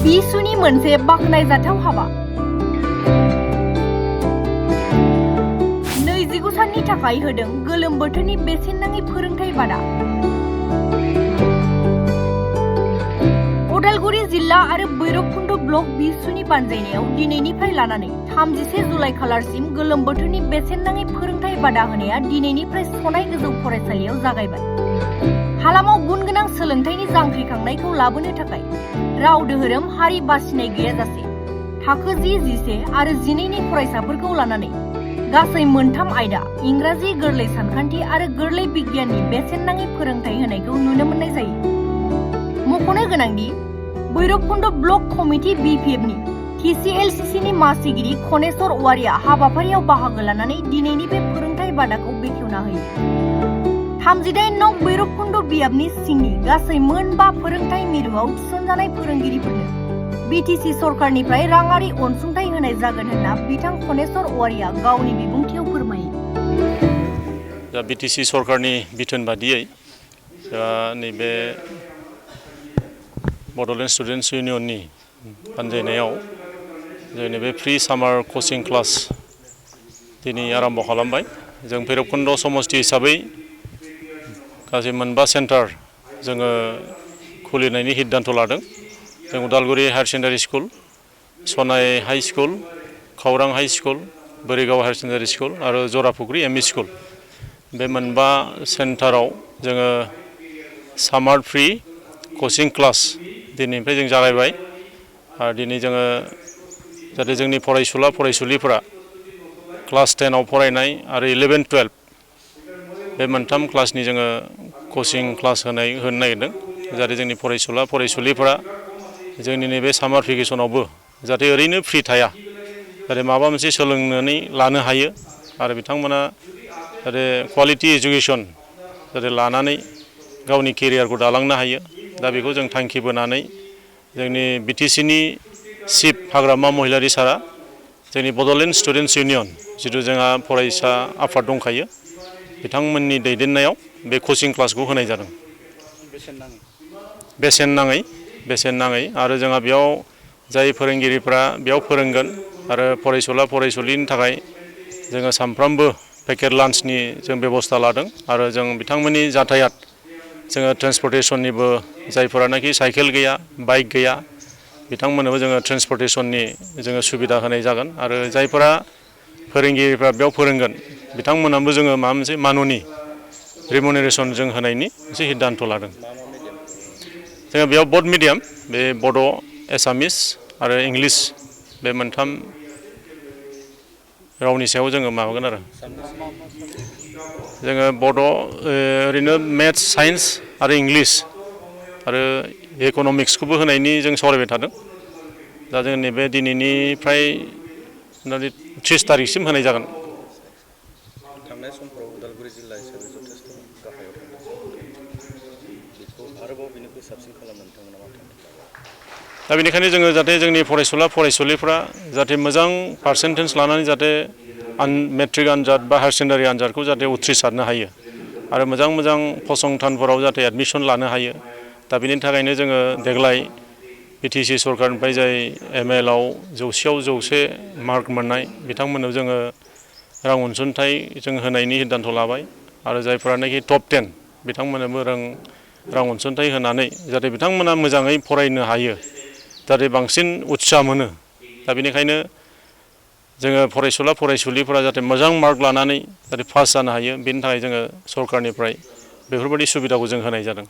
बिसुनि मोनसे बाखनायजाथाव हाबा। 29 साननि थाखाय होदों गोलोम बोथोरनि बेसेन नाङै फोरोंथाय बादा। उदालगुरि जिल्ला आरो भैरबकुन्द ब्लक बिसुनि बानजायनायाव दिनैनिफ्राय लानानै 31 जुलाइ खालारसिम गोलोम बोथोरनि बेसेन नाङै फोरोंथाय बादा होनाया दिनैनिफ्राय सनाय गोजौ फरायसालियाव जागायबाय। हालामाव गुनगोनां सोलोंथाइनि जांख्रिखांनायखौ लाबोनो थाखाय राव धोरोम हारि बासिनाय गैयाजासे थाखो 10, 11 आरो 12नि फरायसाफोरखौ लानानै गासै मोनथाम आयदा इंराजि, गोरलै सानखान्थि आरो गोरलै बिगियाननि बेसेन नाङै फोरोंथाय होनायखौ नुनो मोननाय जायो। मख'नो गोनांदि भैरबकुन्द ब्लक कमिटि BPFनि TCLCCनि मासिगिरि खनेश्वर औवारिया हाबाफारियाव बाहागो लानानै दिनैनि बे फोरोंथाय बादाखौ बेखेवना होयो। 38 नं भैरबकुन्द बियाबनि सिंनि गासै मोनबा फोरोंथाय मिरुआव थिसनजानाय फोरोंगिरिफोरनो BTC सरकारनिफ्राय राङारि अनसुंथाइ होनाय जागोन होनना बिथां खनेश्वर औवारिया गावनि बिबुंथियाव फोरमायो। BTC सरकारनि बिथोन बादियै नैबे बड'लेण्ड स्टुडेन्ट्स इउनियननि बानजायनायाव जोंनि बे प्रि सामार कचिं क्लास दिनै आरम्भ खालामबाय। जों भैरबकुन्द समस्ति हिसाबै गासै मोनबा सेन्टार जोङो खुलिनायनि सिद्धान्त लादों। जों Udalguri higher secondary school, Sonai high school, Khawrang high school, Boraigaon higher secondary school आरो जराफुख्रि ME स्कुल। बे मोनबा सेन्टाराव जोङो सामार फ्रि कचिं क्लास दिनैनिफ्राय जों जागायबाय। आरो दिनै जोङो जाहाथे जोंनि फरायसुला फरायसुलिफोरा क्लास 10आव फरायनाय आरो 11, 12 बे मोनथाम क्लासनि जोङो कचिं क्लास होनो नागिरदों। जाहाथे जोंनि फरायसुला फरायसुलिफोरा जोंनि नैबे सामार भेकेसनावबो जाहाथे ओरैनो फ्रि थाया, जाहाथे माबा मोनसे सोलोंनानै लानो हायो आरो बिथांमोना जाहाथे क्वालिटि एजुकेसन जाहाथे लानानै गावनि केरियारखौ दालांनो हायो। दा बेखौ जों थांखि बोनानै जोंनि BTCनि चिफ हाग्रामा महिलारि सारा जोंनि बड'लेण्ड स्टुडेन्ट्स इउनियन जिथु जोंहा फरायसा आफाद दंखायो, बिथांमोननि दैदेननायाव बे कचिं क्लासखौ होनाय जादों। बेसेन नाङै आरो जोंहा बेयाव जाय फोरोंगिरिफ्रा बेयाव फोरोंगोन आरो फरायसुला फरायसुलिनि थाखाय जोङो सानफ्रामबो पेकेट लान्चनि जों बेबस्था लादों आरो जों बिथांमोननि जाथायात जोङो ट्रेन्सपर्टेसननिबो जायफोरानाखि साइकेल गैया, बाइक गैया, बिथांमोननोबो जोङो ट्रेन्सपर्टेसननि जोङो सुबिदा होनाय जागोन आरो जायफोरा फोरोंगिरिफ्रा बेयाव फोरोंगोन बिथांमोनहाबो जोङो माबा मोनसे माननि रिमुनेरेसन जों होनायनि मोनसे सिद्धान्त लादों। जोङो बेयाव बड मिडियाम, बे बड', एसामिस आरो इंलिस बे मोनथाम रावनि सायाव जोङो माबागोन आरो जोङो बड' ओरैनो मेथ्स, साइन्स आरो इंलिस आरो इक'नमिक्सखौबो होनायनि जों सावरायबाय थादों। दा जों नैबे दिनैनिफ्राय 30 तारिखसिम होनाय जागोन। थांनाय समफोराव उदालगुरि जिल्ला हिसाबै जथेस्थ' गाहायाव थांदों सोलोंथाइ, बेखौ आरोबाव बेनिख्रुइ साबसिन खालामनो नोंथांमोना मा थांखि लादों? दा बेनिखायनो जोङो जाहाथे जोंनि फरायसुला फरायसुलिफ्रा जाहाथे मोजां पारसेन्टेज लानानै जाहाथे मेट्रिक आनजाद बा हायार सेकेन्डारि आनजादखौ जाहाथे उथ्रिसारनो हायो आरो मोजां फसंथानफोराव जाहाथे एडमिसन लानो हायो। दा बेनि थाखायनो जोङो देग्लाय BTC सरकारनिफ्राय जाय ML आव 100आव 100 मार्क मोननाय बिथांमोननो जोङो रां अनसुंथाइ जों होनायनि सिद्धान्त लाबाय आरो जायफोरानाखि टप 10 बिथांमोननोबो रां अनसुंथाइ होनानै जाहाथे बिथांमोना मोजाङै फरायनो हायो, जाहाथे बांसिन उत्साह मोनो। दा बेनिखायनो जोङो फरायसुला फरायसुलिफोरा जाहाथे मोजां मार्क लानानै जाहाथे पास जानो हायो, बेनि थाखाय जोङो सरकारनिफ्राय बेफोरबायदि सुबिदाखौ जों होनाय जादों।